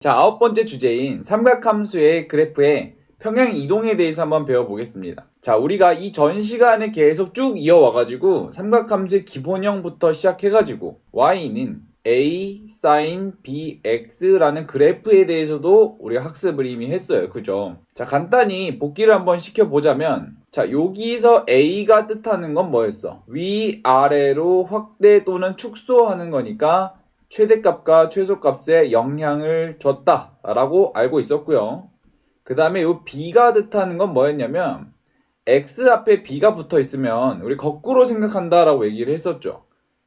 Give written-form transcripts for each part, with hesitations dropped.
자, 9번째 주제인 삼각함수의 그래프의 평행 이동에 대해서 한번 배워보겠습니다. 자, 우리가 이 전 시간에 계속 쭉 이어와가지고 삼각함수의 기본형부터 시작해가지고 y는 a sin bx라는 그래프에 대해서도 우리가 학습을 이미 했어요. 그죠? 자, 간단히 복기를 한번 시켜보자면, 자, 여기서 a가 뜻하는 건 뭐였어? 위아래로 확대 또는 축소하는 거니까 최대값과 최소값에 영향을 줬다라고 알고 있었고요. 그 다음에 이 b가 뜻하는 건 뭐였냐면 x 앞에 b가 붙어 있으면 우리 거꾸로 생각한다라고 얘기를 했었죠.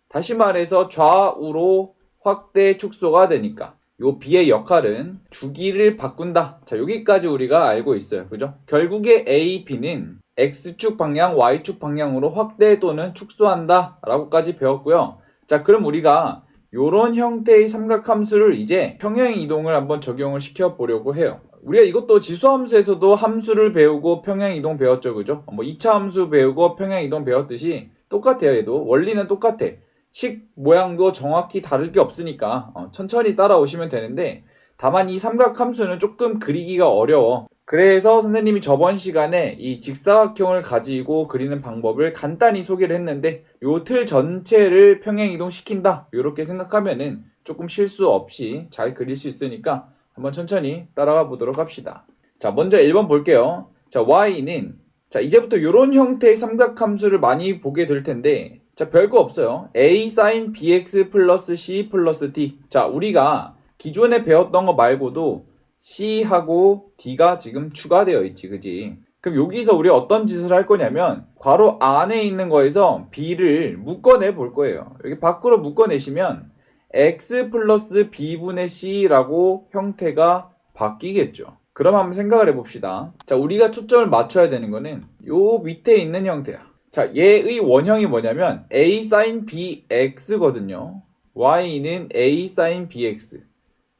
다시 말해서 좌우로 확대 축소가 되니까 이 b의 역할은 주기를 바꾼다. 자, 여기까지 우리가 알고 있어요. 그죠? 결국에 a, b는 x축 방향, y축 방향으로 확대 또는 축소한다 라고까지 배웠고요. 자, 그럼 우리가 요런 형태의 삼각함수를 이제 평행 이동을 한번 적용을 시켜 보려고 해요. 우리가 이것도 지수함수에서도 함수를 배우고 평행 이동 배웠죠. 그죠? 뭐 2차 함수 배우고 평행 이동 배웠듯이 똑같아요. 얘도 원리는 똑같아. 식 모양도 정확히 다를 게 없으니까 천천히 따라오시면 되는데, 다만 이 삼각함수는 조금 그리기가 어려워. 그래서 선생님이 저번 시간에 이 직사각형을 가지고 그리는 방법을 간단히 소개를 했는데, 요 틀 전체를 평행이동 시킨다 이렇게 생각하면은 조금 실수 없이 잘 그릴 수 있으니까 한번 천천히 따라가 보도록 합시다. 자, 먼저 1번 볼게요. 자, y는, 자, 이제부터 이런 형태의 삼각함수를 많이 보게 될 텐데, 자, 별거 없어요. a sin bx 플러스 c 플러스 d. 자, 우리가 기존에 배웠던 거 말고도 c하고 d가 지금 추가되어 있지, 그지? 그럼 여기서 우리 어떤 짓을 할 거냐면 괄호 안에 있는 거에서 b를 묶어내 볼 거예요. 여기 밖으로 묶어내시면 x 플러스 b분의 c라고 형태가 바뀌겠죠. 그럼 한번 생각을 해봅시다. 자, 우리가 초점을 맞춰야 되는 거는 요 밑에 있는 형태야. 자, 얘의 원형이 뭐냐면 a sin bx거든요. y는 a sin bx.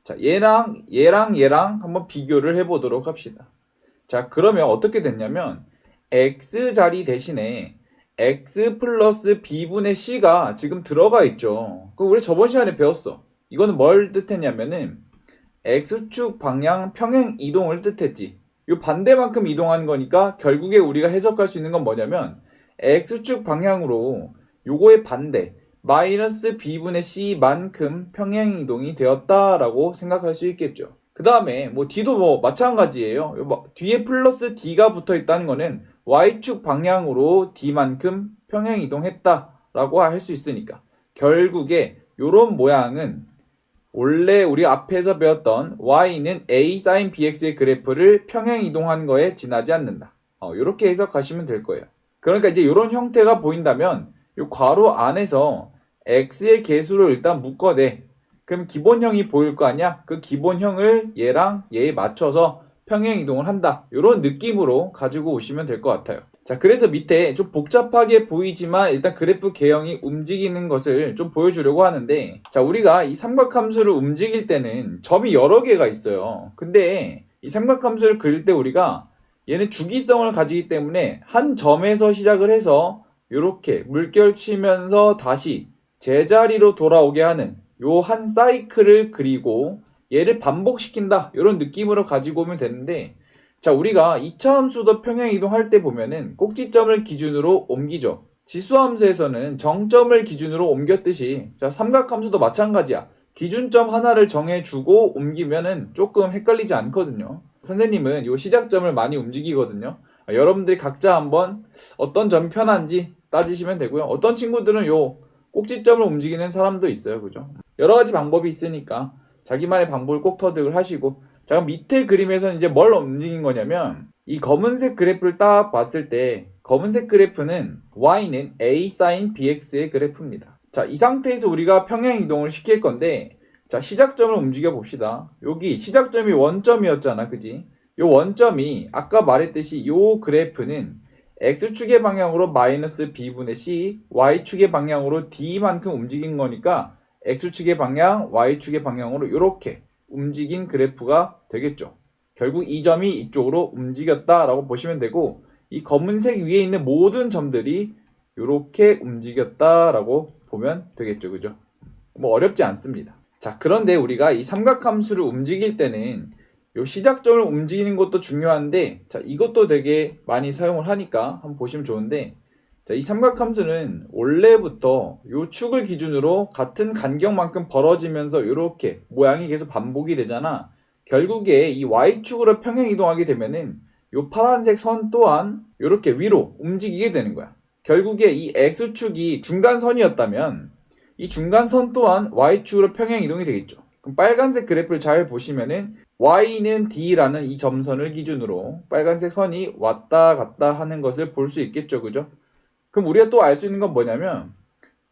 자, 얘랑 한번 비교를 해보도록 합시다. 자, 그러면 어떻게 됐냐면 x 자리 대신에 x 플러스 b분의 c가 지금 들어가 있죠. 그럼 우리 저번 시간에 배웠어. 이거는 뭘 뜻했냐면은 x축 방향 평행 이동을 뜻했지. 이 반대만큼 이동하는 거니까 결국에 우리가 해석할 수 있는 건 뭐냐면 x축 방향으로 요거의 반대 마이너스 b분의 c만큼 평행 이동이 되었다라고 생각할 수 있겠죠. 그 다음에 뭐 d도 뭐 마찬가지예요. 뒤에 플러스 d가 붙어 있다는 거는 y축 방향으로 d만큼 평행 이동했다라고 할 수 있으니까 결국에 요런 모양은 원래 우리 앞에서 배웠던 y는 a sin bx의 그래프를 평행 이동한 거에 지나지 않는다. 이렇게 해석하시면 될 거예요. 그러니까 이제 이런 형태가 보인다면 이 괄호 안에서 x의 개수를 일단 묶어내. 그럼 기본형이 보일 거 아니야? 그 기본형을 얘랑 얘에 맞춰서 평행 이동을 한다. 이런 느낌으로 가지고 오시면 될 것 같아요. 자, 그래서 밑에 좀 복잡하게 보이지만 일단 그래프 개형이 움직이는 것을 좀 보여주려고 하는데, 자, 우리가 이 삼각함수를 움직일 때는 점이 여러 개가 있어요. 근데 이 삼각함수를 그릴 때 우리가 얘는 주기성을 가지기 때문에 한 점에서 시작을 해서 이렇게 물결 치면서 다시 제자리로 돌아오게 하는 요 한 사이클을 그리고 얘를 반복시킨다 이런 느낌으로 가지고 오면 되는데, 자, 우리가 2차 함수도 평행 이동할 때 보면은 꼭지점을 기준으로 옮기죠. 지수함수에서는 정점을 기준으로 옮겼듯이, 자, 삼각함수도 마찬가지야. 기준점 하나를 정해주고 옮기면은 조금 헷갈리지 않거든요. 선생님은 요 시작점을 많이 움직이거든요. 여러분들이 각자 한번 어떤 점이 편한지 따지시면 되고요. 어떤 친구들은 요 꼭지점을 움직이는 사람도 있어요. 그죠? 여러 가지 방법이 있으니까 자기만의 방법을 꼭 터득을 하시고, 자, 밑에 그림에서는 이제 뭘 움직인 거냐면 이 검은색 그래프를 딱 봤을 때 검은색 그래프는 y는 a sin bx의 그래프입니다. 자, 이 상태에서 우리가 평행 이동을 시킬 건데, 자, 시작점을 움직여 봅시다. 여기 시작점이 원점이었잖아. 그지? 요 원점이 아까 말했듯이 요 그래프는 x축의 방향으로 마이너스 b분의 c, y축의 방향으로 d만큼 움직인 거니까 x축의 방향, y축의 방향으로 이렇게 움직인 그래프가 되겠죠. 결국 이 점이 이쪽으로 움직였다라고 보시면 되고, 이 검은색 위에 있는 모든 점들이 이렇게 움직였다라고 보면 되겠죠. 그죠? 뭐 어렵지 않습니다. 자, 그런데 우리가 이 삼각함수를 움직일 때는 요 시작점을 움직이는 것도 중요한데, 자, 이것도 되게 많이 사용을 하니까 한번 보시면 좋은데, 자, 이 삼각함수는 원래부터 요 축을 기준으로 같은 간격만큼 벌어지면서 이렇게 모양이 계속 반복이 되잖아. 결국에 이 y축으로 평행 이동하게 되면은 요 파란색 선 또한 이렇게 위로 움직이게 되는 거야. 결국에 이 x축이 중간선이었다면 이 중간선 또한 y축으로 평행 이동이 되겠죠. 그럼 빨간색 그래프를 잘 보시면은 y는 d라는 이 점선을 기준으로 빨간색 선이 왔다 갔다 하는 것을 볼 수 있겠죠. 그죠? 그럼 우리가 또 알 수 있는 건 뭐냐면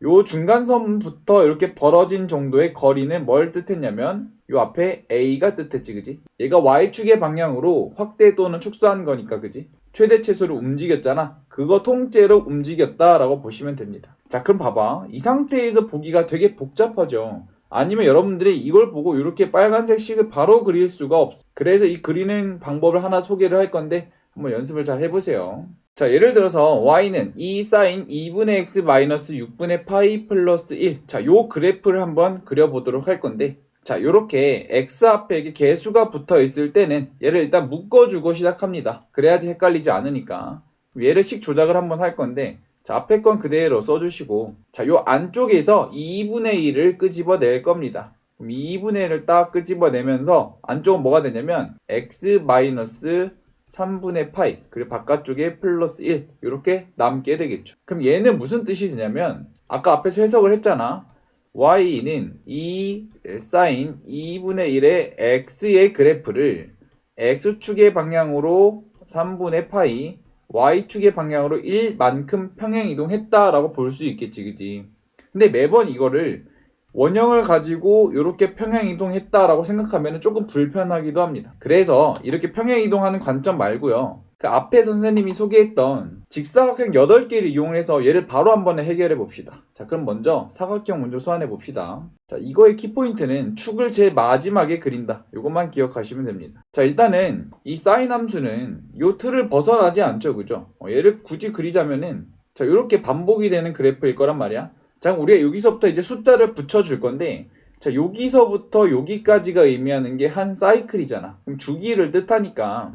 요 중간선부터 이렇게 벌어진 정도의 거리는 뭘 뜻했냐면 요 앞에 a가 뜻했지, 그지? 얘가 y축의 방향으로 확대 또는 축소한 거니까, 그지? 최대 최소로 움직였잖아. 그거 통째로 움직였다라고 보시면 됩니다. 자, 그럼 봐봐. 이 상태에서 보기가 되게 복잡하죠. 아니면 여러분들이 이걸 보고 이렇게 빨간색 식을 바로 그릴 수가 없어. 그래서 이 그리는 방법을 하나 소개를 할 건데 한번 연습을 잘 해보세요. 자, 예를 들어서 y는 2 sin 2분의 x 마이너스 6분의 파이 플러스 1. 자, 요 그래프를 한번 그려보도록 할 건데, 자, 요렇게 x 앞에 이게 개수가 붙어 있을 때는 얘를 일단 묶어주고 시작합니다. 그래야지 헷갈리지 않으니까. 얘를 식 조작을 한번 할 건데, 자, 앞에 건 그대로 써주시고, 자, 요 안쪽에서 2분의 1을 끄집어낼 겁니다. 그럼 2분의 1을 딱 끄집어내면서 안쪽은 뭐가 되냐면 x 마이너스 3분의 파이 그리고 바깥쪽에 플러스 1 이렇게 남게 되겠죠. 그럼 얘는 무슨 뜻이 되냐면 아까 앞에서 해석을 했잖아. y는 2 sin 2분의 1의 x의 그래프를 x축의 방향으로 3분의 파이 y축의 방향으로 1만큼 평행 이동했다라고 볼 수 있겠지, 그지? 근데 매번 이거를 원형을 가지고 이렇게 평행 이동했다라고 생각하면 조금 불편하기도 합니다. 그래서 이렇게 평행 이동하는 관점 말고요. 그 앞에 선생님이 소개했던 직사각형 8개를 이용해서 얘를 바로 한번 해결해 봅시다. 자, 그럼 먼저 사각형 먼저 소환해 봅시다. 자, 이거의 키포인트는 축을 제일 마지막에 그린다. 이것만 기억하시면 됩니다. 자, 일단은 이 사인 함수는 이 틀을 벗어나지 않죠, 그죠? 얘를 굳이 그리자면은 자, 이렇게 반복이 되는 그래프일 거란 말이야. 자, 그럼 우리가 여기서부터 이제 숫자를 붙여줄 건데, 자, 여기서부터 여기까지가 의미하는 게 한 사이클이잖아. 그럼 주기를 뜻하니까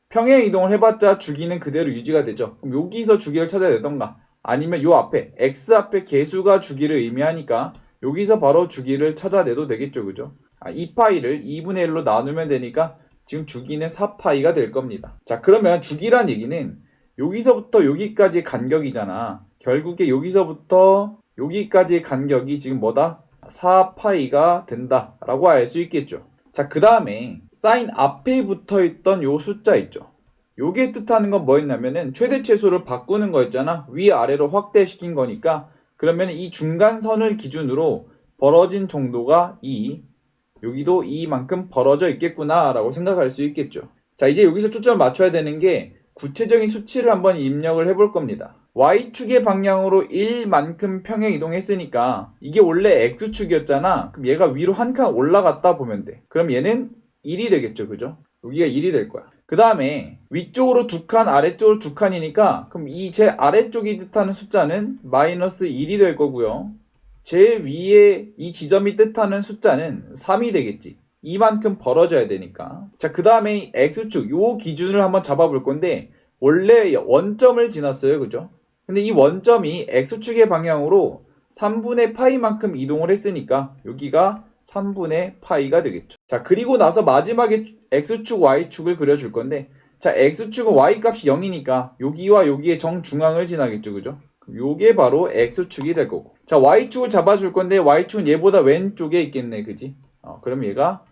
평행 이동을 해봤자 주기는 그대로 유지가 되죠. 그럼 여기서 주기를 찾아야 되던가, 아니면 요 앞에 x 앞에 개수가 주기를 의미하니까 여기서 바로 주기를 찾아내도 되겠죠, 그죠? 2파이를 2분의 1로 나누면 되니까 지금 주기는 4파이가 될 겁니다. 자, 그러면 주기란 얘기는 여기서부터 여기까지 간격이잖아. 결국에 여기서부터 여기까지의 간격이 지금 뭐다? 4파이가 된다라고 알 수 있겠죠. 자, 그 다음에 사인 앞에 붙어있던 요 숫자 있죠. 요게 뜻하는 건 뭐였냐면은 최대 최소를 바꾸는 거였잖아. 위아래로 확대시킨 거니까 그러면 이 중간선을 기준으로 벌어진 정도가 2, 여기도 2만큼 벌어져 있겠구나 라고 생각할 수 있겠죠. 자, 이제 여기서 초점을 맞춰야 되는 게 구체적인 수치를 한번 입력을 해볼 겁니다. y축의 방향으로 1만큼 평행 이동했으니까 이게 원래 x축이었잖아. 그럼 얘가 위로 한 칸 올라갔다 보면 돼. 그럼 얘는 1이 되겠죠, 그죠? 여기가 1이 될 거야. 그 다음에 위쪽으로 2칸, 아래쪽으로 2칸이니까 그럼 이 제 아래쪽이 뜻하는 숫자는 마이너스 1이 될 거고요. 제일 위에 이 지점이 뜻하는 숫자는 3이 되겠지. 이만큼 벌어져야 되니까. 자, 그 다음에 x축 요 기준을 한번 잡아볼 건데 원래 원점을 지났어요, 그죠? 근데 이 원점이 x축의 방향으로 3분의 파이만큼 이동을 했으니까 여기가 3분의 파이가 되겠죠. 자, 그리고 나서 마지막에 x축, y축을 그려줄 건데 자, x축은 y값이 0이니까 여기와 여기의 정중앙을 지나겠죠, 그죠? 요게 바로 x축이 될 거고. 자, y축을 잡아줄 건데 y축은 얘보다 왼쪽에 있겠네, 그지? 그럼 얘가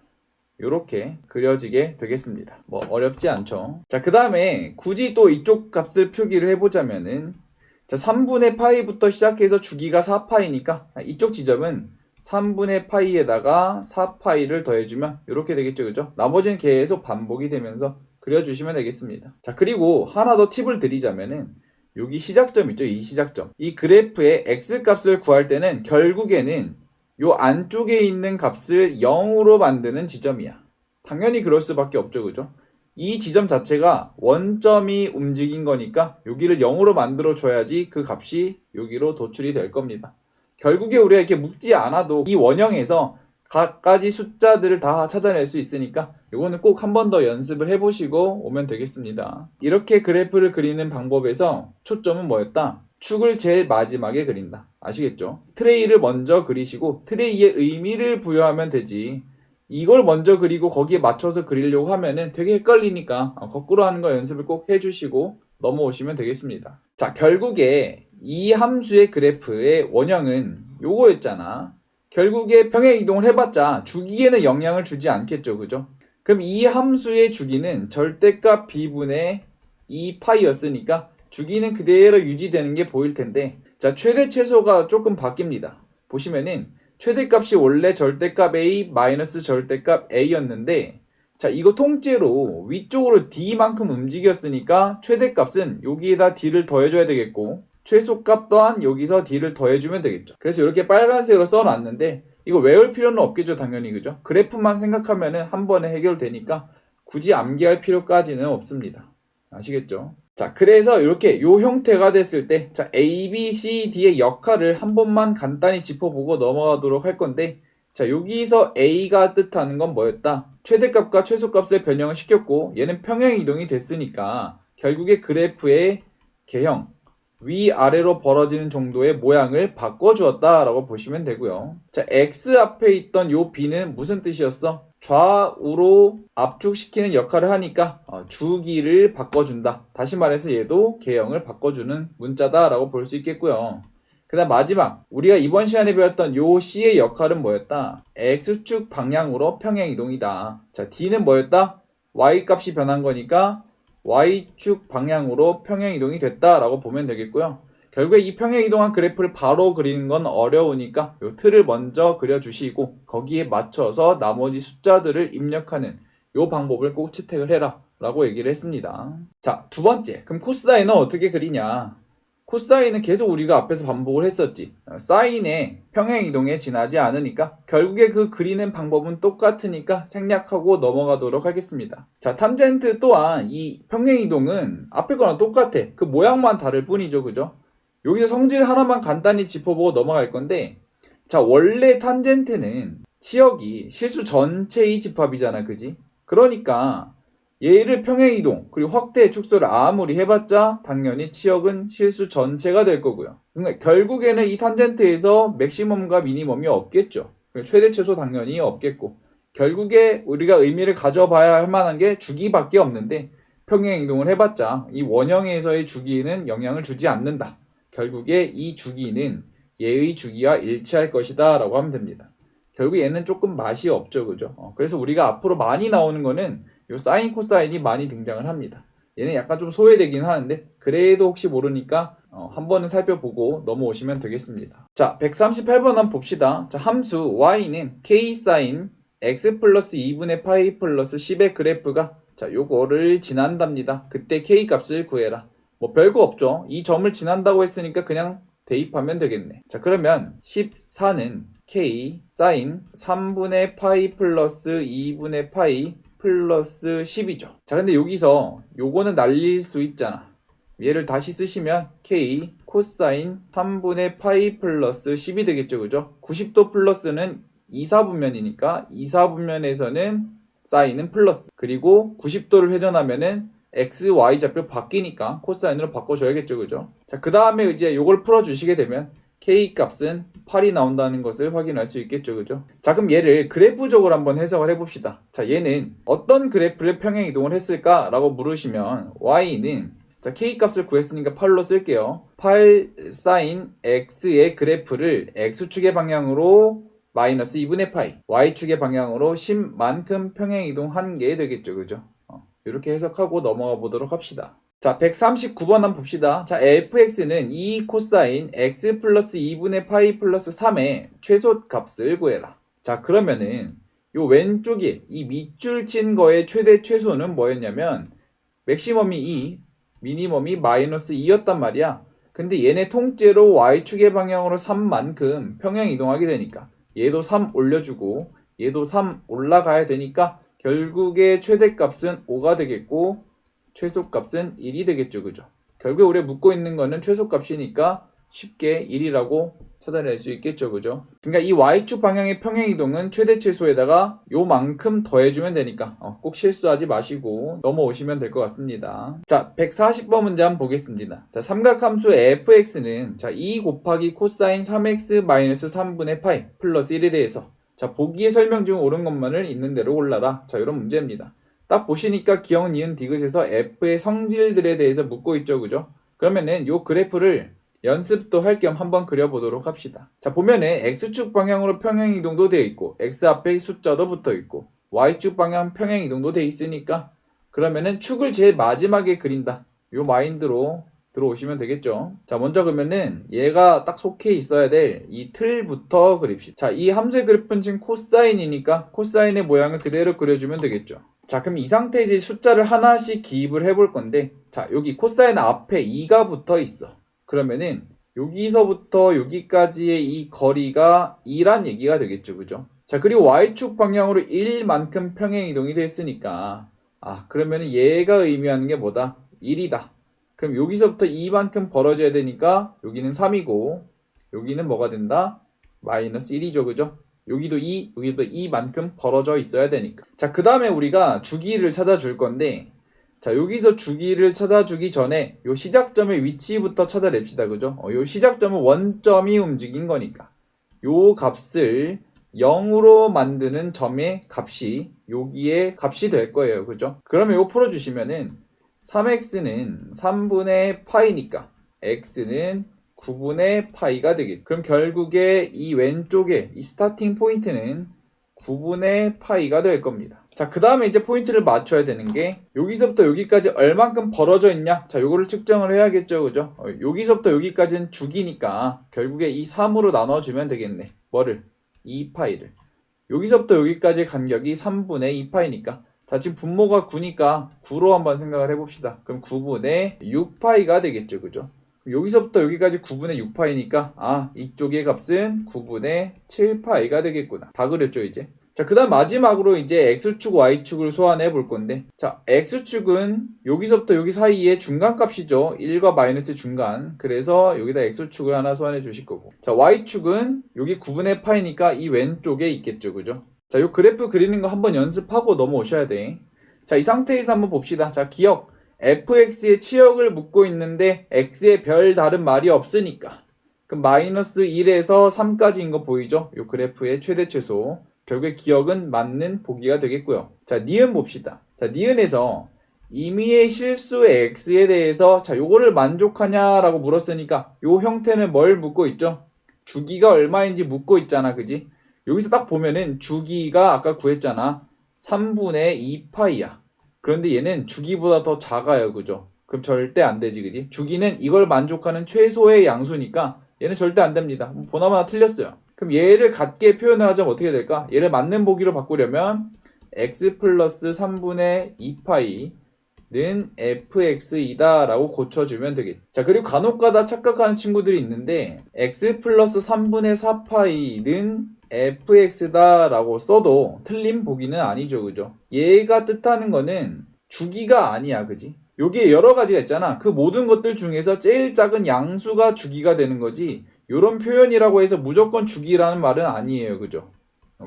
요렇게 그려지게 되겠습니다. 뭐 어렵지 않죠. 자, 그 다음에 굳이 또 이쪽 값을 표기를 해보자면은 자, 3분의 파이부터 시작해서 주기가 4파이니까 이쪽 지점은 3분의 파이에다가 4파이를 더해주면 이렇게 되겠죠, 그죠? 나머지는 계속 반복이 되면서 그려주시면 되겠습니다. 자, 그리고 하나 더 팁을 드리자면은 여기 시작점 있죠, 이 시작점. 이 그래프의 x값을 구할 때는 결국에는 요 안쪽에 있는 값을 0으로 만드는 지점이야. 당연히 그럴 수밖에 없죠, 그죠? 이 지점 자체가 원점이 움직인 거니까 여기를 0으로 만들어 줘야지 그 값이 여기로 도출이 될 겁니다. 결국에 우리가 이렇게 묶지 않아도 이 원형에서 각가지 숫자들을 다 찾아낼 수 있으니까 이거는 꼭 한 번 더 연습을 해보시고 오면 되겠습니다. 이렇게 그래프를 그리는 방법에서 초점은 뭐였다? 축을 제일 마지막에 그린다. 아시겠죠? 트레이를 먼저 그리시고 트레이에 의미를 부여하면 되지. 이걸 먼저 그리고 거기에 맞춰서 그리려고 하면은 되게 헷갈리니까 거꾸로 하는 거 연습을 꼭 해주시고 넘어오시면 되겠습니다. 자, 결국에 이 함수의 그래프의 원형은 요거였잖아. 결국에 평행 이동을 해봤자 주기에는 영향을 주지 않겠죠, 그죠? 그럼 이 함수의 주기는 절대값 b분의 2파이였으니까 주기는 그대로 유지되는 게 보일 텐데, 자, 최대 최소가 조금 바뀝니다. 보시면은 최대값이 원래 절대값 a 마이너스 절대값 a였는데, 자, 이거 통째로 위쪽으로 d만큼 움직였으니까 최대값은 여기에다 d를 더해줘야 되겠고, 최소값 또한 여기서 d를 더해주면 되겠죠. 그래서 이렇게 빨간색으로 써놨는데 이거 외울 필요는 없겠죠, 당연히. 그죠? 그래프만 생각하면은 한 번에 해결되니까 굳이 암기할 필요까지는 없습니다. 아시겠죠? 자, 그래서 이렇게 요 형태가 됐을 때, 자, A, B, C, D의 역할을 한 번만 간단히 짚어보고 넘어가도록 할 건데, 자, 여기서 A가 뜻하는 건 뭐였다? 최대값과 최소값을 변형을 시켰고, 얘는 평행 이동이 됐으니까 결국에 그래프의 개형, 위아래로 벌어지는 정도의 모양을 바꿔주었다라고 보시면 되고요. 자, X 앞에 있던 요 B는 무슨 뜻이었어? 좌우로 압축시키는 역할을 하니까 주기를 바꿔준다. 다시 말해서 얘도 개형을 바꿔주는 문자다라고 볼 수 있겠고요. 그 다음 마지막, 우리가 이번 시간에 배웠던 요 C의 역할은 뭐였다? X축 방향으로 평행이동이다. 자, D는 뭐였다? Y값이 변한 거니까 Y축 방향으로 평행이동이 됐다라고 보면 되겠고요. 결국에 이 평행이동한 그래프를 바로 그리는 건 어려우니까 이 틀을 먼저 그려주시고 거기에 맞춰서 나머지 숫자들을 입력하는 이 방법을 꼭 채택을 해라 라고 얘기를 했습니다. 자, 두 번째, 그럼 코사인은 어떻게 그리냐? 코사인은 계속 우리가 앞에서 반복을 했었지. 사인의 평행이동에 지나지 않으니까 결국에 그 그리는 방법은 똑같으니까 생략하고 넘어가도록 하겠습니다. 자, 탄젠트 또한 이 평행이동은 앞에 거랑 똑같아. 그 모양만 다를 뿐이죠, 그죠? 여기서 성질 하나만 간단히 짚어보고 넘어갈 건데, 자, 원래 탄젠트는 치역이 실수 전체의 집합이잖아, 그지? 그러니까 얘를 평행이동 그리고 확대 축소를 아무리 해봤자 당연히 치역은 실수 전체가 될 거고요. 그러니까 결국에는 이 탄젠트에서 맥시멈과 미니멈이 없겠죠. 최대 최소 당연히 없겠고, 결국에 우리가 의미를 가져봐야 할 만한 게 주기밖에 없는데 평행이동을 해봤자 이 원형에서의 주기는 영향을 주지 않는다. 결국에 이 주기는 얘의 주기와 일치할 것이다 라고 하면 됩니다. 결국 얘는 조금 맛이 없죠, 그죠? 그래서 우리가 앞으로 많이 나오는 거는 요 사인 코사인이 많이 등장을 합니다. 얘는 약간 좀 소외되긴 하는데 그래도 혹시 모르니까 한 번은 살펴보고 넘어오시면 되겠습니다. 자, 138번 한번 봅시다. 자, 함수 y는 k 사인 x 플러스 2분의 파이 플러스 10의 그래프가 자, 요거를 지난답니다. 그때 k 값을 구해라. 뭐 별거 없죠. 이 점을 지난다고 했으니까 그냥 대입하면 되겠네. 자, 그러면 14는 k 사인 3분의 파이 플러스 2분의 파이 플러스 10이죠. 자, 근데 여기서 요거는 날릴 수 있잖아. 얘를 다시 쓰시면 k 코사인 3분의 파이 플러스 10이 되겠죠, 그죠? 90도 플러스는 2사분면이니까 2사분면에서는 사인은 플러스, 그리고 90도를 회전하면은 x, y 좌표 바뀌니까 코사인으로 바꿔줘야겠죠, 그죠? 자, 그 다음에 이제 요걸 풀어주시게 되면 k 값은 8이 나온다는 것을 확인할 수 있겠죠, 그죠? 자, 그럼 얘를 그래프적으로 한번 해석을 해봅시다. 자, 얘는 어떤 그래프를 평행 이동을 했을까? 라고 물으시면 y는 자, k 값을 구했으니까 8로 쓸게요. 8 사인 x의 그래프를 x축의 방향으로 마이너스 2분의 파이, y축의 방향으로 10만큼 평행 이동한 게 되겠죠, 그죠? 이렇게 해석하고 넘어가 보도록 합시다. 자, 139번 한번 봅시다. 자, fx는 2 코사인 x 플러스 2분의 파이 플러스 3의 최소값을 구해라. 자, 그러면은 요 왼쪽에 이 밑줄 친 거의 최대 최소는 뭐였냐면 맥시멈이 2, 미니멈이 마이너스 2였단 말이야. 근데 얘네 통째로 y축의 방향으로 3만큼 평행 이동하게 되니까 얘도 3 올려주고 얘도 3 올라가야 되니까 결국에 최대값은 5가 되겠고 최소값은 1이 되겠죠, 그죠? 결국에 우리가 묻고 있는 거는 최소값이니까 쉽게 1이라고 찾아낼 수 있겠죠, 그죠? 그러니까 이 Y축 방향의 평행이동은 최대 최소에다가 요만큼 더해주면 되니까 꼭 실수하지 마시고 넘어오시면 될 것 같습니다. 자, 140번 문제 한번 보겠습니다. 자, 삼각함수 fx는 자, 2 곱하기 코사인 3x 마이너스 3분의 파이 플러스 1에 대해서 자, 보기의 설명 중 옳은 것만을 있는 대로 골라라. 자, 이런 문제입니다. 딱 보시니까 기억, 니은, 디귿에서 f의 성질들에 대해서 묻고 있죠, 그죠? 그러면은 요 그래프를 연습도 할 겸 한번 그려보도록 합시다. 자, 보면은 x축 방향으로 평행이동도 되어 있고 x 앞에 숫자도 붙어 있고 y축 방향 평행이동도 되어 있으니까 그러면은 축을 제일 마지막에 그린다. 요 마인드로 들어오시면 되겠죠. 자, 먼저 그러면은 얘가 딱 속해 있어야 될 이 틀부터 그립시다. 자, 이 함수의 그래프는 지금 코사인이니까 코사인의 모양을 그대로 그려주면 되겠죠. 자, 그럼 이 상태에 이제 숫자를 하나씩 기입을 해볼 건데, 자, 여기 코사인 앞에 2가 붙어 있어. 그러면은 여기서부터 여기까지의 이 거리가 2란 얘기가 되겠죠, 그죠? 자, 그리고 y축 방향으로 1만큼 평행이동이 됐으니까 그러면은 얘가 의미하는 게 뭐다? 1이다. 그럼 여기서부터 2만큼 벌어져야 되니까 여기는 3이고 여기는 뭐가 된다? 마이너스 1이죠, 그죠? 여기도 2, 여기도 2만큼 벌어져 있어야 되니까. 자, 그 다음에 우리가 주기를 찾아줄 건데, 자, 여기서 주기를 찾아주기 전에 요 시작점의 위치부터 찾아냅시다, 그죠? 요 시작점은 원점이 움직인 거니까 요 값을 0으로 만드는 점의 값이 여기에 값이 될 거예요, 그죠? 그러면 이거 풀어주시면은 3x는 3분의 파이니까 x는 9분의 파이가 되겠죠. 그럼 결국에 이 왼쪽에 이 스타팅 포인트는 9분의 파이가 될 겁니다. 자, 그 다음에 이제 포인트를 맞춰야 되는 게 여기서부터 여기까지 얼만큼 벌어져 있냐? 자, 요거를 측정을 해야겠죠, 그죠? 여기서부터 여기까지는 주기니까 결국에 이 3으로 나눠주면 되겠네. 뭐를? 2파이를. 여기서부터 여기까지 간격이 3분의 2파이니까 자, 지금 분모가 9니까 9로 한번 생각을 해봅시다. 그럼 9분의 6파이가 되겠죠, 그죠? 여기서부터 여기까지 9분의 6파이니까 이쪽의 값은 9분의 7파이가 되겠구나. 다 그렸죠, 이제? 자, 그 다음 마지막으로 이제 x축, y축을 소환해 볼 건데, 자, x축은 여기서부터 여기 사이에 중간값이죠. 1과 마이너스 중간. 그래서 여기다 x축을 하나 소환해 주실 거고. 자, y축은 여기 9분의 파이니까 이 왼쪽에 있겠죠, 그죠? 자, 요 그래프 그리는 거 한번 연습하고 넘어오셔야 돼. 자, 이 상태에서 한번 봅시다. 자, 기억. fx의 치역을 묻고 있는데 x의 별 다른 말이 없으니까 그럼 마이너스 1에서 3까지인 거 보이죠? 요 그래프의 최대 최소 결국에 기억은 맞는 보기가 되겠고요. 자, 니은 봅시다. 자, 니은에서 임의의 실수의 x에 대해서 자, 요거를 만족하냐라고 물었으니까 요 형태는 뭘 묻고 있죠? 주기가 얼마인지 묻고 있잖아, 그지? 여기서 딱 보면은 주기가 아까 구했잖아. 3분의 2파이야. 그런데 얘는 주기보다 더 작아요, 그죠? 그럼 절대 안 되지, 그지? 주기는 이걸 만족하는 최소의 양수니까 얘는 절대 안 됩니다. 보나마나 틀렸어요. 그럼 얘를 같게 표현을 하자면 어떻게 될까? 얘를 맞는 보기로 바꾸려면 x 플러스 3분의 2파이는 fx이다 라고 고쳐주면 되겠죠. 자, 그리고 간혹가다 착각하는 친구들이 있는데 x 플러스 3분의 4파이는 fx다 라고 써도 틀린 보기는 아니죠, 그죠? 얘가 뜻하는 거는 주기가 아니야, 그지? 여기에 여러 가지가 있잖아. 그 모든 것들 중에서 제일 작은 양수가 주기가 되는 거지 요런 표현이라고 해서 무조건 주기라는 말은 아니에요, 그죠?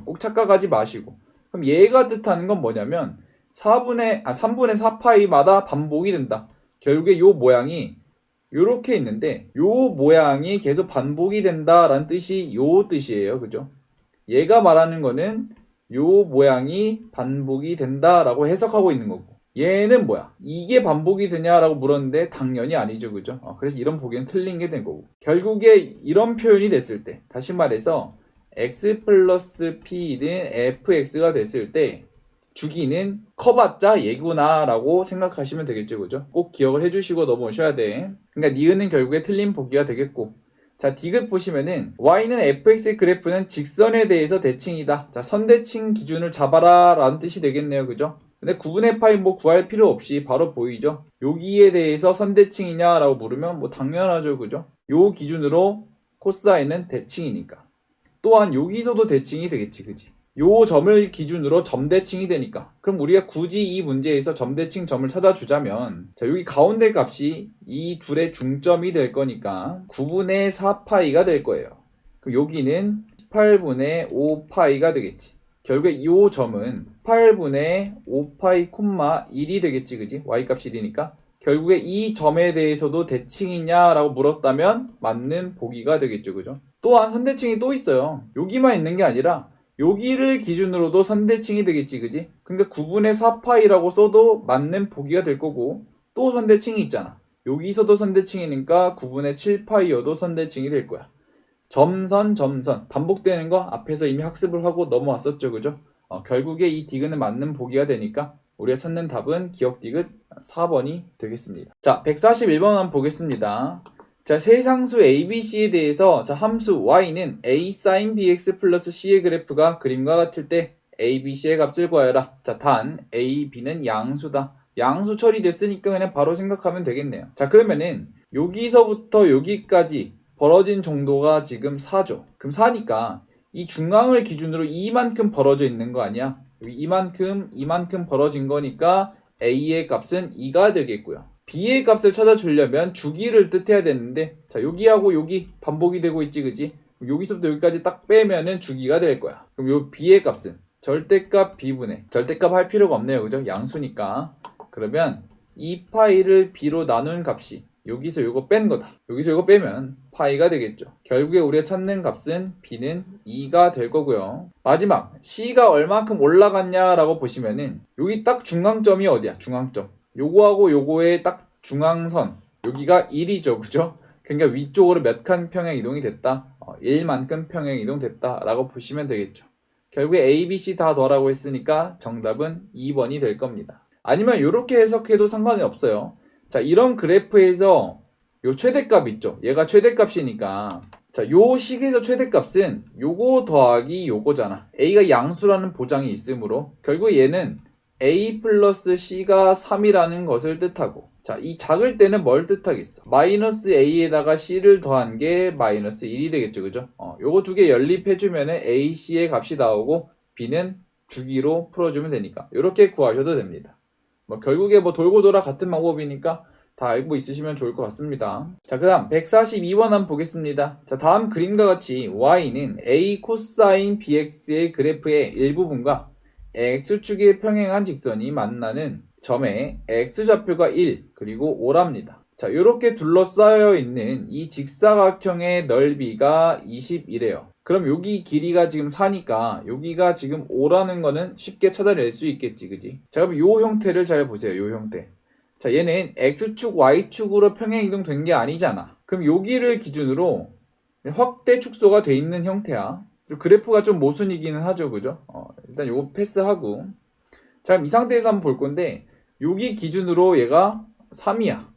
꼭 착각하지 마시고. 그럼 얘가 뜻하는 건 뭐냐면 3분의 4파이마다 반복이 된다. 결국에 요 모양이 요렇게 있는데 요 모양이 계속 반복이 된다라는 뜻이 요 뜻이에요, 그죠? 얘가 말하는 거는 요 모양이 반복이 된다라고 해석하고 있는 거고 얘는 뭐야? 이게 반복이 되냐라고 물었는데 당연히 아니죠, 그죠? 그래서 이런 보기는 틀린 게 된 거고 결국에 이런 표현이 됐을 때 다시 말해서 x 플러스 p는 fx가 됐을 때 주기는 커봤자 얘구나 라고 생각하시면 되겠죠, 그죠? 꼭 기억을 해주시고 넘어오셔야 돼. 그러니까 니은은 결국에 틀린 보기가 되겠고 자, 디귿 보시면은 y는 fx의 그래프는 직선에 대해서 대칭이다. 자, 선대칭 기준을 잡아라 라는 뜻이 되겠네요, 그죠? 근데 9분의 파이 구할 필요 없이 바로 보이죠? 여기에 대해서 선대칭이냐 라고 물으면 당연하죠, 그죠? 요 기준으로 코사인은 대칭이니까. 또한 여기서도 대칭이 되겠지, 그지? 요 점을 기준으로 점대칭이 되니까 그럼 우리가 굳이 이 문제에서 점대칭 점을 찾아주자면 자, 여기 가운데 값이 이 둘의 중점이 될 거니까 9분의 4파이가 될 거예요. 그럼 여기는 18분의 5파이가 되겠지. 결국에 이 점은 8분의 5파이 콤마 1이 되겠지, 그지? y값이 1이니까. 결국에 이 점에 대해서도 대칭이냐라고 물었다면 맞는 보기가 되겠죠, 그죠? 또한 선대칭이 또 있어요. 여기만 있는 게 아니라 여기를 기준으로도 선대칭이 되겠지, 그지? 그러니까 9분의 4파이라고 써도 맞는 보기가 될 거고, 또 선대칭이 있잖아. 여기서도 선대칭이니까 9분의 7파이여도 선대칭이 될 거야. 점선, 점선 반복되는 거 앞에서 이미 학습을 하고 넘어왔었죠, 그죠? 결국에 이 디귿은 맞는 보기가 되니까 우리가 찾는 답은 기억 디귿 4번이 되겠습니다. 자, 141번 한번 보겠습니다. 자, 세상수 ABC에 대해서 자, 함수 y는 a sin bx 플러스 c의 그래프가 그림과 같을 때 ABC의 값을 구하여라. 자, 단 a, b는 양수다. 양수 처리됐으니까 그냥 바로 생각하면 되겠네요. 자, 그러면은 여기서부터 여기까지 벌어진 정도가 지금 4죠. 그럼 4니까 이 중앙을 기준으로 이만큼 벌어져 있는 거 아니야? 이만큼 벌어진 거니까 A의 값은 2가 되겠고요. B의 값을 찾아주려면 주기를 뜻해야 되는데, 자, 여기하고 여기 반복이 되고 있지, 그지? 여기서부터 여기까지 딱 빼면은 주기가 될 거야. 그럼 요 B의 값은 절대값 B분의, 절대값 할 필요가 없네요, 그죠? 양수니까. 그러면 2파이를 B로 나눈 값이 여기서 요거 뺀 거다. 여기서 요거 빼면 파이가 되겠죠. 결국에 우리가 찾는 값은 B는 2가 될 거고요. 마지막 C가 얼만큼 올라갔냐라고 보시면은 여기 딱 중앙점이 어디야? 중앙점. 요거하고 요거의 딱 중앙선. 여기가 1이죠. 그죠? 그러니까 위쪽으로 몇 칸 평행 이동이 됐다? 1만큼 평행 이동 됐다 라고 보시면 되겠죠. 결국에 A, B, C 다 더라고 했으니까 정답은 2번이 될 겁니다. 아니면 이렇게 해석해도 상관이 없어요. 자, 이런 그래프에서 요 최대값 있죠. 얘가 최대값이니까. 자, 요 식에서 최대값은 요거 더하기 요거잖아. A가 양수라는 보장이 있으므로 결국 얘는 A 플러스 C가 3이라는 것을 뜻하고, 자, 이 작을 때는 뭘 뜻하겠어? 마이너스 A에다가 C를 더한 게 마이너스 1이 되겠죠. 그죠? 요거 두 개 연립해주면 A, C의 값이 나오고 B는 주기로 풀어주면 되니까 이렇게 구하셔도 됩니다. 결국에 돌고 돌아 같은 방법이니까 다 알고 있으시면 좋을 것 같습니다. 자, 그 다음 142번 한번 보겠습니다. 자, 다음 그림과 같이 y는 a 코사인 bx의 그래프의 일부분과 x축에 평행한 직선이 만나는 점에 x좌표가 1 그리고 5랍니다. 자, 이렇게 둘러싸여 있는 이 직사각형의 넓이가 20이래요. 그럼 여기 길이가 지금 4니까 여기가 지금 5라는 거는 쉽게 찾아낼 수 있겠지, 그지? 자, 그럼 요 형태를 잘 보세요, 요 형태. 자, 얘는 x축, y축으로 평행 이동된 게 아니잖아. 그럼 여기를 기준으로 확대 축소가 돼 있는 형태야. 그래프가 좀 모순이기는 하죠, 그죠? 일단 요거 패스하고. 자, 그럼 이 상태에서 한번 볼 건데 여기 기준으로 얘가 3이야.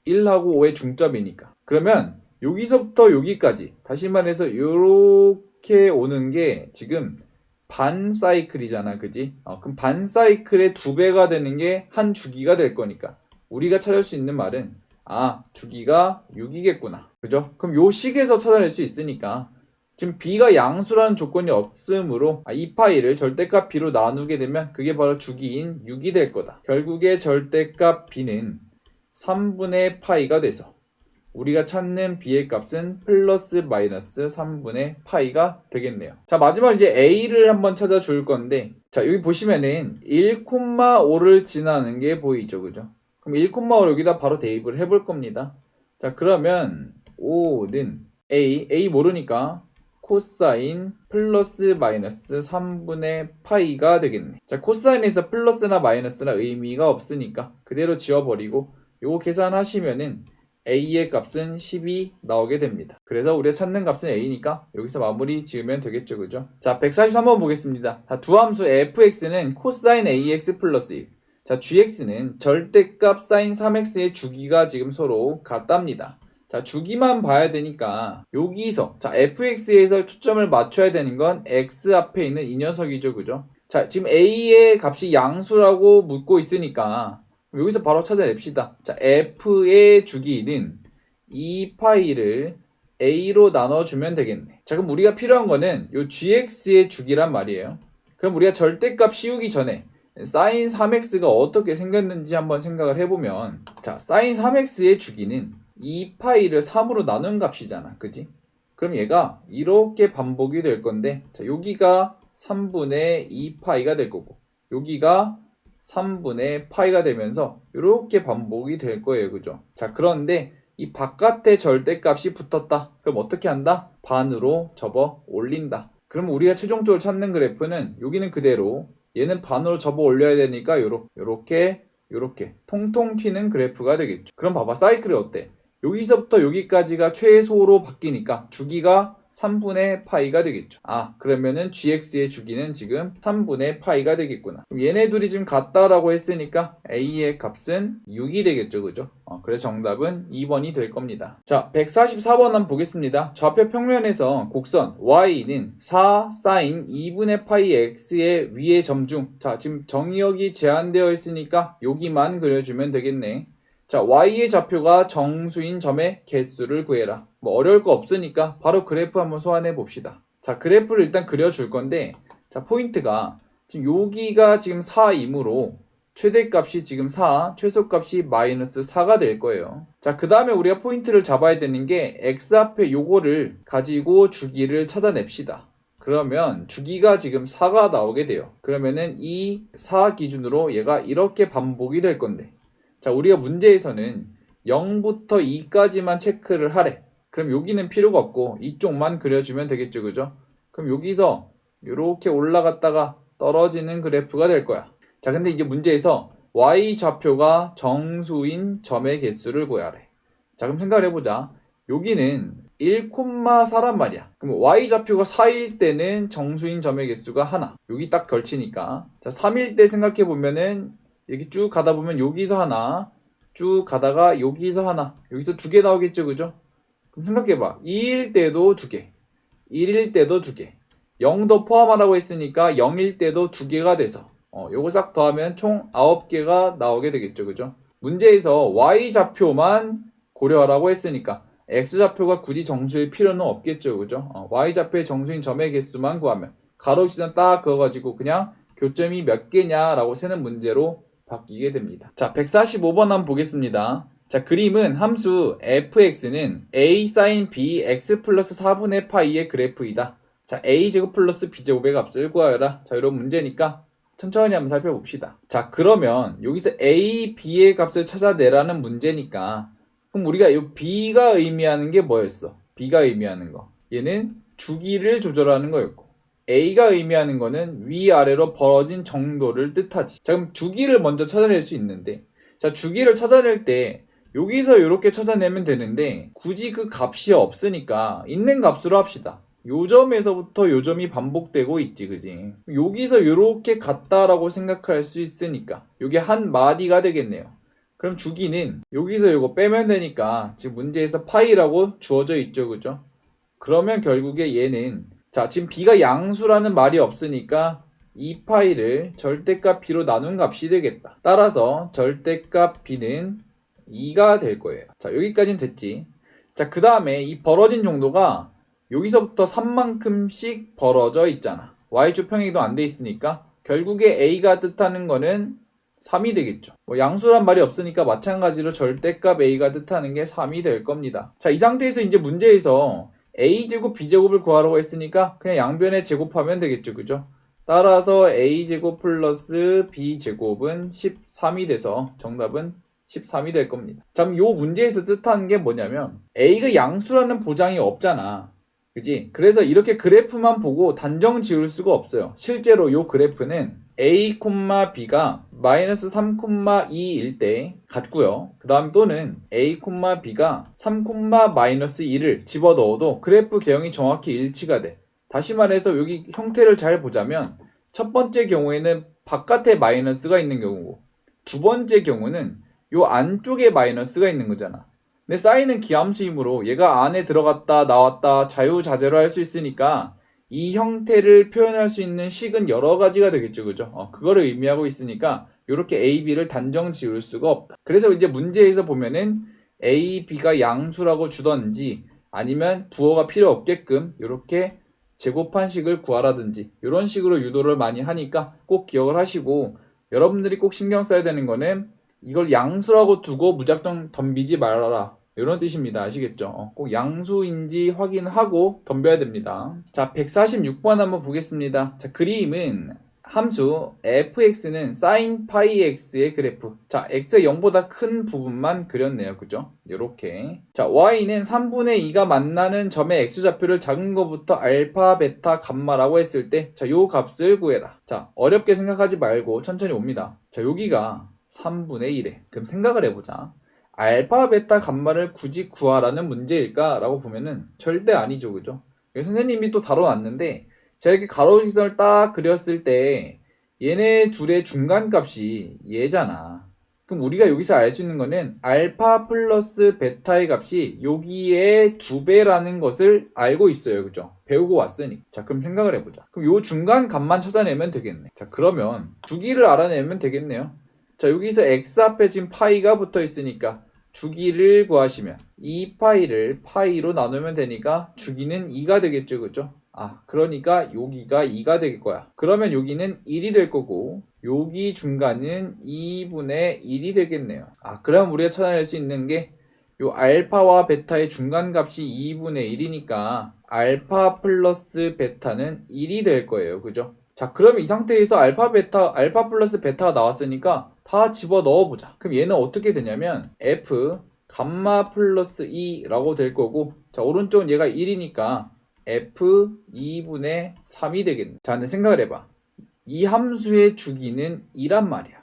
1하고 5의 중점이니까. 그러면 여기서부터 여기까지 다시 말해서 이렇게 오는 게 지금 반 사이클이잖아, 그지? 그럼 반 사이클의 2배가 되는 게 한 주기가 될 거니까 우리가 찾을 수 있는 말은 주기가 6이겠구나, 그죠? 그럼 요 식에서 찾아낼 수 있으니까 지금 B가 양수라는 조건이 없으므로 2파이를 절대값 B로 나누게 되면 그게 바로 주기인 6이 될 거다. 결국에 절대값 B는 3분의 파이가 돼서 우리가 찾는 B의 값은 플러스 마이너스 3분의 파이가 되겠네요. 자, 마지막 이제 A를 한번 찾아줄 건데, 자, 여기 보시면은 1,5를 지나는 게 보이죠, 그죠? 그럼 1,5를 여기다 바로 대입을 해볼 겁니다. 자, 그러면 5는 A 모르니까 코사인 플러스 마이너스 3분의 파이가 되겠네. 자, 코사인에서 플러스나 마이너스나 의미가 없으니까 그대로 지워버리고 요거 계산하시면은 A의 값은 10이 나오게 됩니다. 그래서 우리가 찾는 값은 A니까 여기서 마무리 지으면 되겠죠, 그죠? 자, 143번 보겠습니다. 자, 두 함수 fx는 코사인 ax 플러스 1. 자, gx는 절대값 사인 3x의 주기가 지금 서로 같답니다. 자, 주기만 봐야 되니까 여기서 자, fx에서 초점을 맞춰야 되는 건 x 앞에 있는 이 녀석이죠, 그죠? 자, 지금 a의 값이 양수라고 묻고 있으니까 여기서 바로 찾아냅시다. 자, f의 주기는 2파이를 a로 나눠주면 되겠네. 자, 그럼 우리가 필요한 거는 요 gx의 주기란 말이에요. 그럼 우리가 절대값 씌우기 전에 sin 3x가 어떻게 생겼는지 한번 생각을 해보면, 자, sin 3x의 주기는 2파이를 3으로 나눈 값이잖아, 그지? 그럼 얘가 이렇게 반복이 될 건데, 자, 여기가 3분의 2파이가 될 거고, 여기가 3분의 파이가 되면서 이렇게 반복이 될 거예요. 그죠? 자, 그런데 이 바깥에 절대값이 붙었다. 그럼 어떻게 한다? 반으로 접어 올린다. 그럼 우리가 최종적으로 찾는 그래프는 여기는 그대로, 얘는 반으로 접어 올려야 되니까 요렇게 통통 튀는 그래프가 되겠죠. 그럼 봐봐, 사이클이 어때? 여기서부터 여기까지가 최소로 바뀌니까 주기가 3분의 파이가 되겠죠. 아, 그러면은 gx의 주기는 지금 3분의 파이가 되겠구나. 그럼 얘네 둘이 지금 같다라고 했으니까 a의 값은 6이 되겠죠. 그죠? 그래서 정답은 2번이 될 겁니다. 자, 144번 한번 보겠습니다. 좌표 평면에서 곡선 y는 4 sin 2분의 파이 x의 위의 점 중, 자, 지금 정의역이 제한되어 있으니까 여기만 그려주면 되겠네. 자, y의 좌표가 정수인 점의 개수를 구해라. 뭐 어려울 거 없으니까 바로 그래프 한번 소환해 봅시다. 자, 그래프를 일단 그려줄 건데, 자, 포인트가 지금 여기가 지금 4이므로 최대값이 지금 4, 최소값이 마이너스 4가 될 거예요. 자, 그 다음에 우리가 포인트를 잡아야 되는 게 x 앞에 요거를 가지고 주기를 찾아냅시다. 그러면 주기가 지금 4가 나오게 돼요. 그러면은 이 4 기준으로 얘가 이렇게 반복이 될 건데, 자, 우리가 문제에서는 0부터 2까지만 체크를 하래. 그럼 여기는 필요가 없고 이쪽만 그려주면 되겠죠. 그죠? 그럼 여기서 이렇게 올라갔다가 떨어지는 그래프가 될 거야. 자, 근데 이제 문제에서 y 좌표가 정수인 점의 개수를 구하래. 자, 그럼 생각을 해보자. 여기는 1,4란 말이야. 그럼 y 좌표가 4일 때는 정수인 점의 개수가 하나. 여기 딱 걸치니까. 자, 3일 때 생각해보면은 이렇게 쭉 가다 보면 여기서 하나, 쭉 가다가 여기서 하나, 여기서 2개 나오겠죠. 그죠? 그럼 생각해봐. 2일 때도 2개, 1일 때도 2개, 0도 포함하라고 했으니까 0일 때도 2개가 돼서 요거 싹 더하면 총 9개가 나오게 되겠죠. 그죠? 문제에서 y좌표만 고려하라고 했으니까 x좌표가 굳이 정수일 필요는 없겠죠. 그죠? y좌표의 정수인 점의 개수만 구하면 가로시선 딱 그어가지고 그냥 교점이 몇 개냐라고 세는 문제로 바뀌게 됩니다. 자, 145번 한번 보겠습니다. 자, 그림은 함수 fx는 a sin b x 플러스 4분의 파이의 그래프이다. 자, a제곱 플러스 b제곱의 값을 구하여라. 자, 이런 문제니까 천천히 한번 살펴봅시다. 자, 그러면 여기서 a, b의 값을 찾아내라는 문제니까, 그럼 우리가 이 b가 의미하는 게 뭐였어? b가 의미하는 거, 얘는 주기를 조절하는 거였고, A가 의미하는 거는 위아래로 벌어진 정도를 뜻하지. 자, 그럼 주기를 먼저 찾아낼 수 있는데, 자, 주기를 찾아낼 때 여기서 이렇게 찾아내면 되는데 굳이 그 값이 없으니까 있는 값으로 합시다. 요 점에서부터 요 점이 반복되고 있지, 그지? 여기서 이렇게 같다라고 생각할 수 있으니까 요게 한 마디가 되겠네요. 그럼 주기는 여기서 요거 빼면 되니까 지금 문제에서 파이라고 주어져 있죠, 그죠? 그러면 결국에 얘는, 자, 지금 b가 양수라는 말이 없으니까 2파이를 절대값 b로 나눈 값이 되겠다. 따라서 절대값 b는 2가 될 거예요. 자, 여기까지는 됐지. 자, 그 다음에 이 벌어진 정도가 여기서부터 3만큼씩 벌어져 있잖아. y축 평행이도 안 돼 있으니까 결국에 a가 뜻하는 거는 3이 되겠죠. 뭐 양수란 말이 없으니까 마찬가지로 절대값 a가 뜻하는 게 3이 될 겁니다. 자, 이 상태에서 이제 문제에서 a제곱 b제곱을 구하라고 했으니까 그냥 양변에 제곱하면 되겠죠. 그죠? 따라서 a제곱 플러스 b제곱은 13이 돼서 정답은 13이 될 겁니다. 자, 그럼 요 문제에서 뜻하는 게 뭐냐면 a가 양수라는 보장이 없잖아. 그지? 그래서 이렇게 그래프만 보고 단정 지을 수가 없어요. 실제로 요 그래프는 a, b가 마이너스 3,2일 때 같고요. 그 다음 또는 a, b가 3, 마이너스 1을 집어넣어도 그래프 개형이 정확히 일치가 돼. 다시 말해서 여기 형태를 잘 보자면 첫 번째 경우에는 바깥에 마이너스가 있는 경우고, 두 번째 경우는 요 안쪽에 마이너스가 있는 거잖아. 근데 사인은 기함수이므로 얘가 안에 들어갔다 나왔다 자유자재로 할 수 있으니까 이 형태를 표현할 수 있는 식은 여러 가지가 되겠죠. 그죠? 그거를 의미하고 있으니까 이렇게 A, B를 단정 지을 수가 없다. 그래서 이제 문제에서 보면은 A, B가 양수라고 주던지 아니면 부호가 필요 없게끔 이렇게 제곱한 식을 구하라든지 이런 식으로 유도를 많이 하니까 꼭 기억을 하시고, 여러분들이 꼭 신경 써야 되는 거는 이걸 양수라고 두고 무작정 덤비지 말아라. 이런 뜻입니다. 아시겠죠? 꼭 양수인지 확인하고 덤벼야 됩니다. 자, 146번 한번 보겠습니다. 자, 그림은 함수 fx는 sin 파이 x의 그래프. 자, x가 0보다 큰 부분만 그렸네요. 그죠? 요렇게. 자, y는 3분의 2가 만나는 점의 x좌표를 작은 거부터 알파, 베타, 감마라고 했을 때, 자, 요 값을 구해라. 자, 어렵게 생각하지 말고 천천히 옵니다. 자, 여기가 3분의 1에. 그럼 생각을 해보자. 알파, 베타, 감마를 굳이 구하라는 문제일까? 라고 보면은 절대 아니죠. 그죠? 선생님이 또 다뤄놨는데, 제가 이렇게 가로지선을 딱 그렸을 때 얘네 둘의 중간값이 얘잖아. 그럼 우리가 여기서 알 수 있는 거는 알파 플러스 베타의 값이 여기에 2배라는 것을 알고 있어요. 그죠? 배우고 왔으니. 자, 그럼 생각을 해보자. 그럼 요 중간 값만 찾아내면 되겠네. 자, 그러면 주기를 알아내면 되겠네요. 자, 여기서 x 앞에 지금 파이가 붙어 있으니까 주기를 구하시면 2파이를 파이로 나누면 되니까 주기는 2가 되겠죠. 그죠? 그러니까 여기가 2가 될 거야. 그러면 여기는 1이 될 거고 여기 중간은 2분의 1이 되겠네요. 그럼 우리가 찾아낼 수 있는 게 요 알파와 베타의 중간값이 2분의 1이니까 알파 플러스 베타는 1이 될 거예요. 그죠? 자, 그러면 이 상태에서 알파 플러스 베타가 나왔으니까 다 집어 넣어보자. 그럼 얘는 어떻게 되냐면 f 감마 플러스 2라고 될 거고, 자, 오른쪽은 얘가 1이니까 f 2분의 3이 되겠네. 자, 근데 생각을 해봐. 이 함수의 주기는 2란 말이야.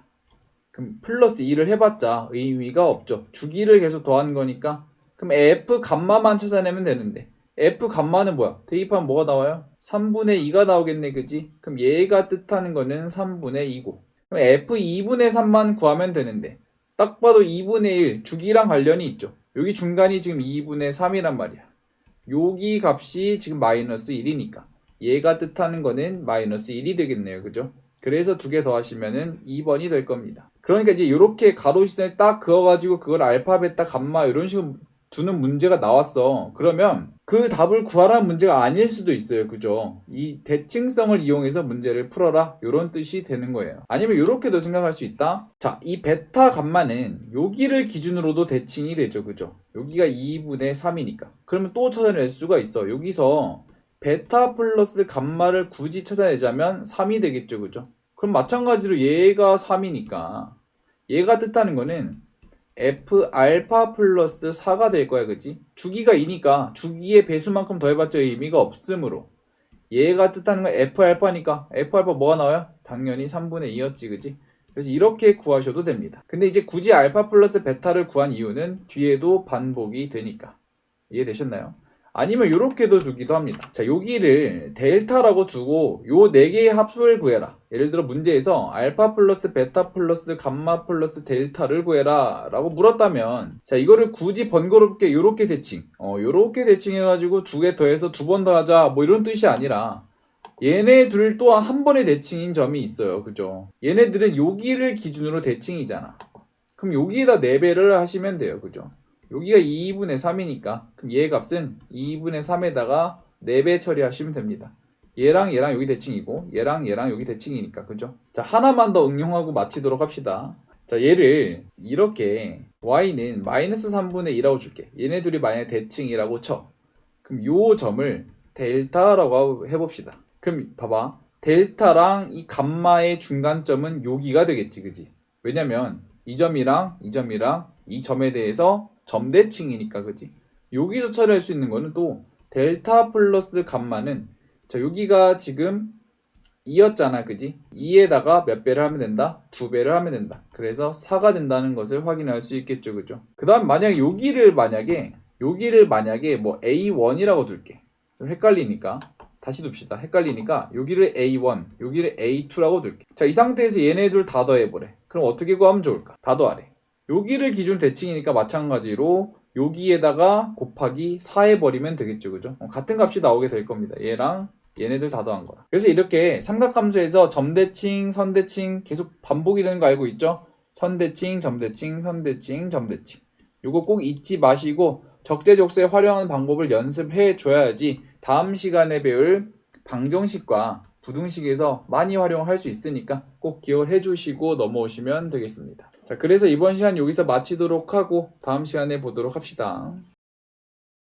그럼 플러스 2를 해봤자 의미가 없죠. 주기를 계속 더한 거니까. 그럼 f 감마만 찾아내면 되는데 f 감마는 뭐야? 대입하면 뭐가 나와요? 3분의 2가 나오겠네. 그지? 그럼 얘가 뜻하는 거는 3분의 2고, 그럼 f 2분의 3만 구하면 되는데 딱 봐도 2분의 1 주기랑 관련이 있죠. 여기 중간이 지금 2분의 3이란 말이야. 여기 값이 지금 마이너스 1이니까 얘가 뜻하는 거는 마이너스 1이 되겠네요. 그죠? 그래서 두 개 더하시면은 2번이 될 겁니다. 그러니까 이제 이렇게 가로지선에 딱 그어가지고 그걸 알파, 베타, 감마 이런 식으로 두는 문제가 나왔어. 그러면 그 답을 구하라는 문제가 아닐 수도 있어요. 그죠? 이 대칭성을 이용해서 문제를 풀어라. 이런 뜻이 되는 거예요. 아니면 이렇게도 생각할 수 있다. 자, 이 베타 감마는 여기를 기준으로도 대칭이 되죠. 그죠? 여기가 2분의 3이니까. 그러면 또 찾아낼 수가 있어. 여기서 베타 플러스 감마를 굳이 찾아내자면 3이 되겠죠. 그죠? 그럼 마찬가지로 얘가 3이니까 얘가 뜻하는 거는 f 알파 플러스 4가 될 거야. 그치? 주기가 2니까 주기의 배수만큼 더해봤자 의미가 없으므로 얘가 뜻하는 건 f 알파니까 f 알파 뭐가 나와요? 당연히 3분의 2였지. 그치? 그래서 이렇게 구하셔도 됩니다. 근데 이제 굳이 알파 플러스 베타를 구한 이유는 뒤에도 반복이 되니까. 이해되셨나요? 아니면 이렇게도 두기도 합니다. 자, 여기를 델타라고 두고 요 4개의 합을 구해라. 예를 들어 문제에서 알파 플러스 베타 플러스 감마 플러스 델타를 구해라 라고 물었다면, 자, 이거를 굳이 번거롭게 요렇게 대칭 요렇게 대칭해가지고 2개 더해서 2번 더하자 뭐 이런 뜻이 아니라 얘네 둘 또한 한 번의 대칭인 점이 있어요. 그죠? 얘네들은 여기를 기준으로 대칭이잖아. 그럼 여기에다 4배를 하시면 돼요. 그죠? 여기가 2분의 3이니까 그럼 얘 값은 2분의 3에다가 4배 처리하시면 됩니다. 얘랑 얘랑 여기 대칭이고 얘랑 얘랑 여기 대칭이니까. 그죠? 자, 하나만 더 응용하고 마치도록 합시다. 자, 얘를 이렇게 y는 마이너스 3분의 2라고 줄게. 얘네 둘이 만약에 대칭이라고 쳐. 그럼 요 점을 델타라고 해봅시다. 그럼 봐봐. 델타랑 이 감마의 중간점은 여기가 되겠지. 그지? 왜냐면 이 점이랑 이 점이랑 이 점에 대해서 점대칭이니까. 그지? 여기서 처리할 수 있는 거는 또 델타 플러스 감마는, 자, 여기가 지금 2였잖아. 그지? 2에다가 몇 배를 하면 된다? 2배를 하면 된다. 그래서 4가 된다는 것을 확인할 수 있겠죠. 그죠? 그 다음 만약에 여기를 만약에 뭐 A1이라고 둘게. 좀 헷갈리니까 다시 둡시다. 헷갈리니까 여기를 A1 여기를 A2라고 둘게. 자, 이 상태에서 얘네 둘 다 더해보래. 그럼 어떻게 구하면 좋을까? 다 더하래. 여기를 기준 대칭이니까 마찬가지로 여기에다가 곱하기 4 해버리면 되겠죠. 그죠? 같은 값이 나오게 될 겁니다. 얘랑 얘네들 다 더한 거라. 그래서 이렇게 삼각함수에서 점대칭, 선대칭 계속 반복이 되는 거 알고 있죠? 선대칭, 점대칭, 선대칭, 점대칭. 요거 꼭 잊지 마시고 적재적소에 활용하는 방법을 연습해 줘야지 다음 시간에 배울 방정식과 부등식에서 많이 활용할 수 있으니까 꼭 기억을 해주시고 넘어오시면 되겠습니다. 자, 그래서 이번 시간 여기서 마치도록 하고 다음 시간에 보도록 합시다.